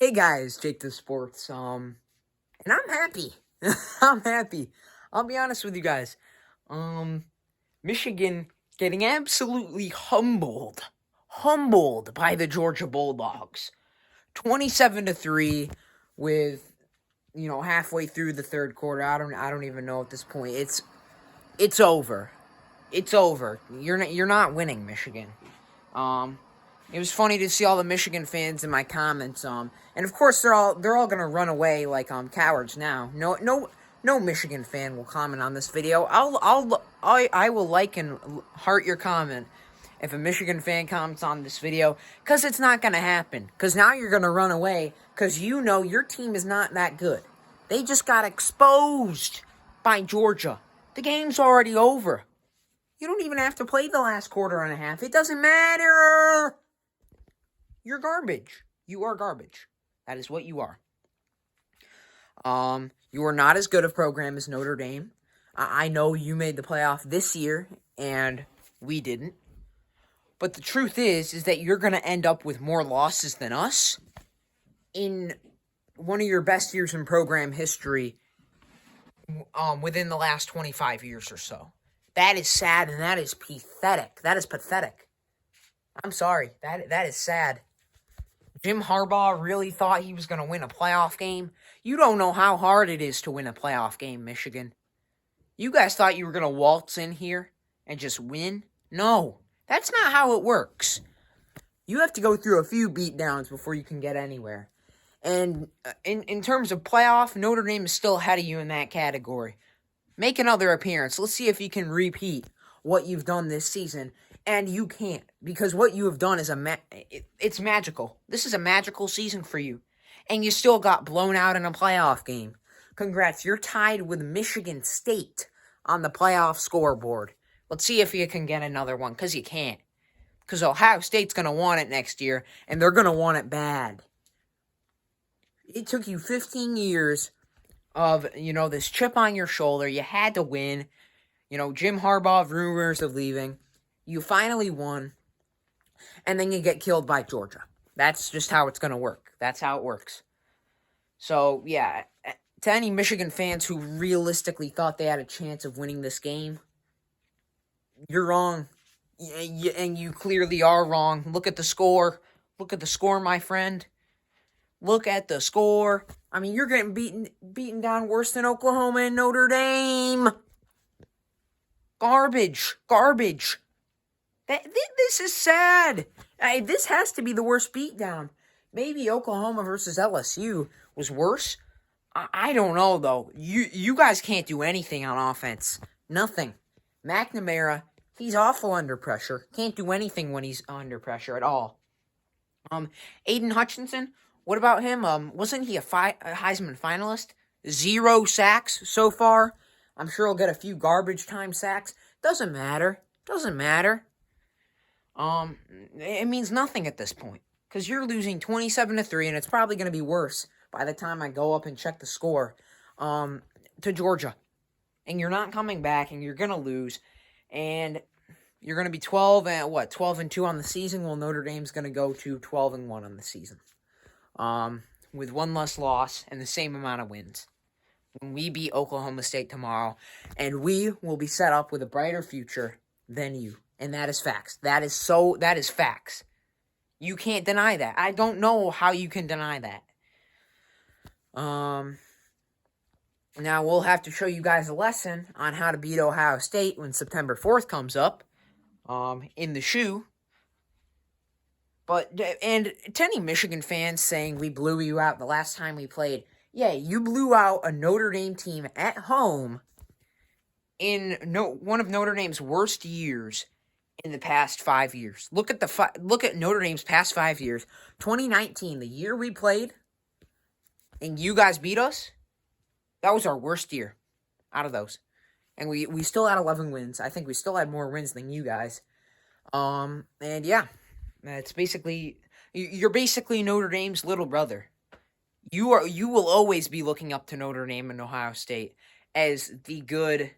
Hey guys, Jake the Sports. And I'm happy. I'm happy. I'll be honest with you guys. Um, Michigan getting absolutely humbled by the Georgia Bulldogs, 27-3, with halfway through the third quarter. I don't even know at this point. It's over. It's over. You're not winning, Michigan. Um, it was funny to see all the Michigan fans in my comments. And of course they're all gonna run away like cowards now. No Michigan fan will comment on this video. I will like and heart your comment if a Michigan fan comments on this video, because it's not gonna happen. Because now you're gonna run away because you know your team is not that good. They just got exposed by Georgia. The game's already over. You don't even have to play the last quarter and a half. It doesn't matter. You're garbage. You are garbage. That is what you are. You are not as good a program as Notre Dame. I know you made the playoff this year, and we didn't. But the truth is that you're going to end up with more losses than us in one of your best years in program history within the last 25 years or so. That is sad, and that is pathetic. That is pathetic. I'm sorry. That is sad. Jim Harbaugh really thought he was going to win a playoff game. You don't know how hard it is to win a playoff game, Michigan. You guys thought you were going to waltz in here and just win? No, that's not how it works. You have to go through a few beatdowns before you can get anywhere. And in terms of playoff, Notre Dame is still ahead of you in that category. Make another appearance. Let's see if you can repeat what you've done this season. And you can't, because what you have done is it's magical. This is a magical season for you. And you still got blown out in a playoff game. Congrats, you're tied with Michigan State on the playoff scoreboard. Let's see if you can get another one, because you can't. Because Ohio State's going to want it next year, and they're going to want it bad. It took you 15 years of, this chip on your shoulder. You had to win. Jim Harbaugh, rumors of leaving. You finally won, and then you get killed by Georgia. That's just how it's going to work. That's how it works. So, yeah, to any Michigan fans who realistically thought they had a chance of winning this game, you're wrong. And you clearly are wrong. Look at the score. Look at the score, my friend. Look at the score. I mean, you're getting beaten down worse than Oklahoma and Notre Dame. Garbage. This is sad. This has to be the worst beatdown. Maybe Oklahoma versus LSU was worse. I don't know, though. You guys can't do anything on offense. Nothing. McNamara, he's awful under pressure. Can't do anything when he's under pressure at all. Aiden Hutchinson, what about him? Wasn't he a Heisman finalist? 0 sacks so far. I'm sure he'll get a few garbage time sacks. Doesn't matter. It means nothing at this point, because you're losing 27-3, and it's probably going to be worse by the time I go up and check the score, to Georgia. And you're not coming back, and you're going to lose, and you're going to be 12-2 on the season. Well, Notre Dame's going to go to 12-1 on the season, with one less loss and the same amount of wins when we beat Oklahoma State tomorrow, and we will be set up with a brighter future than you. And that is facts. That is facts. You can't deny that. I don't know how you can deny that. Now we'll have to show you guys a lesson on how to beat Ohio State when September 4th comes up, in the shoe. And to any Michigan fans saying we blew you out the last time we played, yeah, you blew out a Notre Dame team at home in one of Notre Dame's worst years in the past 5 years. Look at Notre Dame's past 5 years. 2019, the year we played, and you guys beat us, that was our worst year out of those. And we still had 11 wins. I think we still had more wins than you guys. And yeah, it's you're basically Notre Dame's little brother. You will always be looking up to Notre Dame and Ohio State as the good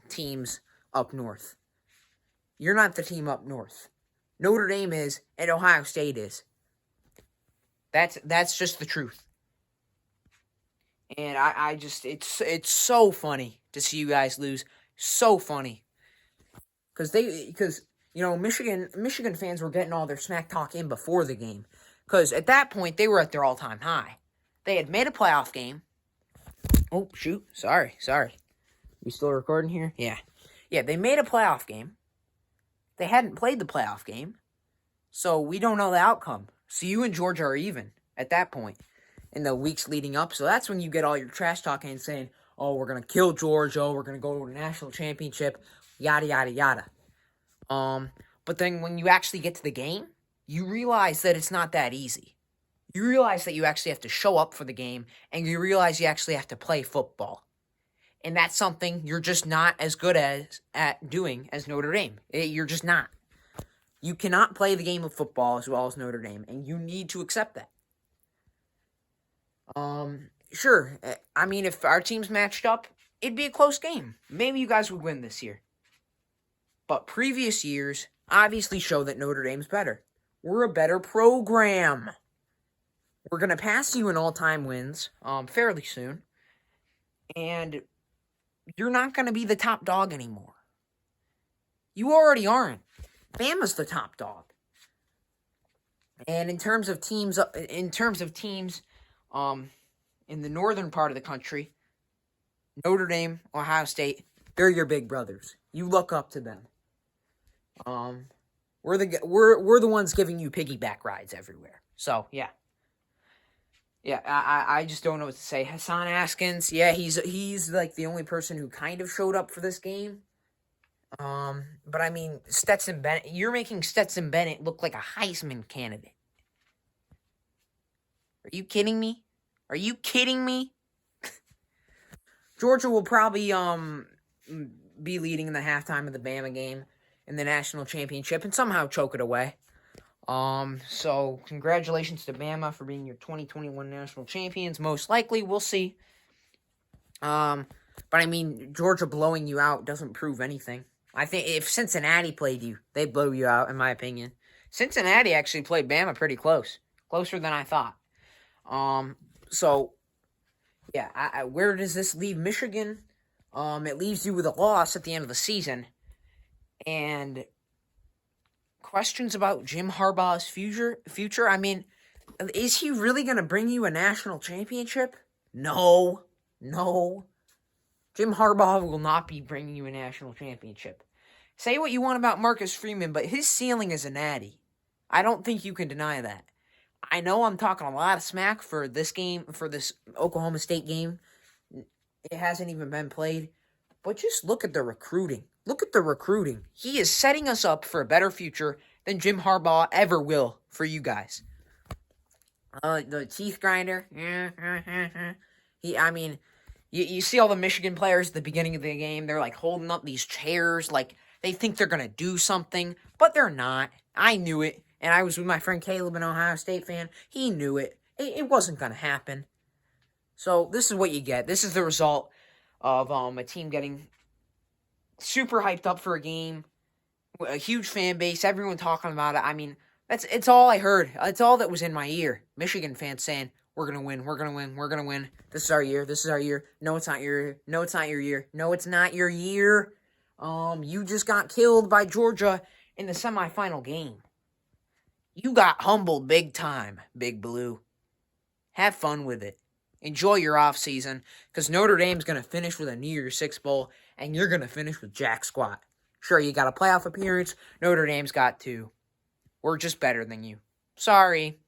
teams up north. You're not the team up north. Notre Dame is, and Ohio State is. That's just the truth. And I just it's so funny to see you guys lose. So funny. Because Michigan fans were getting all their smack talk in before the game. Because at that point they were at their all-time high. They had made a playoff game. Oh shoot, sorry. We still recording here? Yeah, they made a playoff game. They hadn't played the playoff game. So we don't know the outcome. So you and Georgia are even at that point in the weeks leading up. So that's when you get all your trash talking and saying, oh, we're going to kill Georgia. We're going to go to a national championship. Yada, yada, yada. But then when you actually get to the game, you realize that it's not that easy. You realize that you actually have to show up for the game, and you realize you actually have to play football. And that's something you're just not as good at doing as Notre Dame. You're just not. You cannot play the game of football as well as Notre Dame, and you need to accept that. Sure. I mean, if our teams matched up, it'd be a close game. Maybe you guys would win this year. But previous years obviously show that Notre Dame's better. We're a better program. We're going to pass you in all-time wins fairly soon. And you're not going to be the top dog anymore. You already aren't. Bama's the top dog. And in terms of teams in the northern part of the country, Notre Dame, Ohio State, they're your big brothers. You look up to them. We're the ones giving you piggyback rides everywhere. So yeah. I just don't know what to say. Hassan Askins, yeah, he's like the only person who kind of showed up for this game. But I mean, Stetson Bennett, you're making Stetson Bennett look like a Heisman candidate. Are you kidding me? Georgia will probably be leading in the halftime of the Bama game in the national championship and somehow choke it away. So congratulations to Bama for being your 2021 national champions. Most likely, we'll see. But I mean, Georgia blowing you out doesn't prove anything. I think if Cincinnati played you, they'd blow you out, in my opinion. Cincinnati actually played Bama pretty close. Closer than I thought. So, yeah, where does this leave Michigan? It leaves you with a loss at the end of the season. And questions about Jim Harbaugh's future. I mean, is he really going to bring you a national championship? No. Jim Harbaugh will not be bringing you a national championship. Say what you want about Marcus Freeman, but his ceiling is a natty. I don't think you can deny that. I know I'm talking a lot of smack for this game, for this Oklahoma State game. It hasn't even been played. But just look at the recruiting. He is setting us up for a better future than Jim Harbaugh ever will for you guys. The teeth grinder. You see all the Michigan players at the beginning of the game. They're like holding up these chairs like they think they're going to do something, but they're not. I knew it. And I was with my friend Caleb, an Ohio State fan. He knew it. It wasn't going to happen. So this is what you get. This is the result of a team getting super hyped up for a game, a huge fan base, everyone talking about it. I mean, it's all I heard. It's all that was in my ear. Michigan fans saying, we're going to win, we're going to win, we're going to win. This is our year, this is our year. No, it's not your year. No, it's not your year. No, it's not your year. You just got killed by Georgia in the semifinal game. You got humbled big time, Big Blue. Have fun with it. Enjoy your off season, because Notre Dame's going to finish with a New Year's Six Bowl, and you're going to finish with jack squat. Sure, you got a playoff appearance. Notre Dame's got two. We're just better than you. Sorry.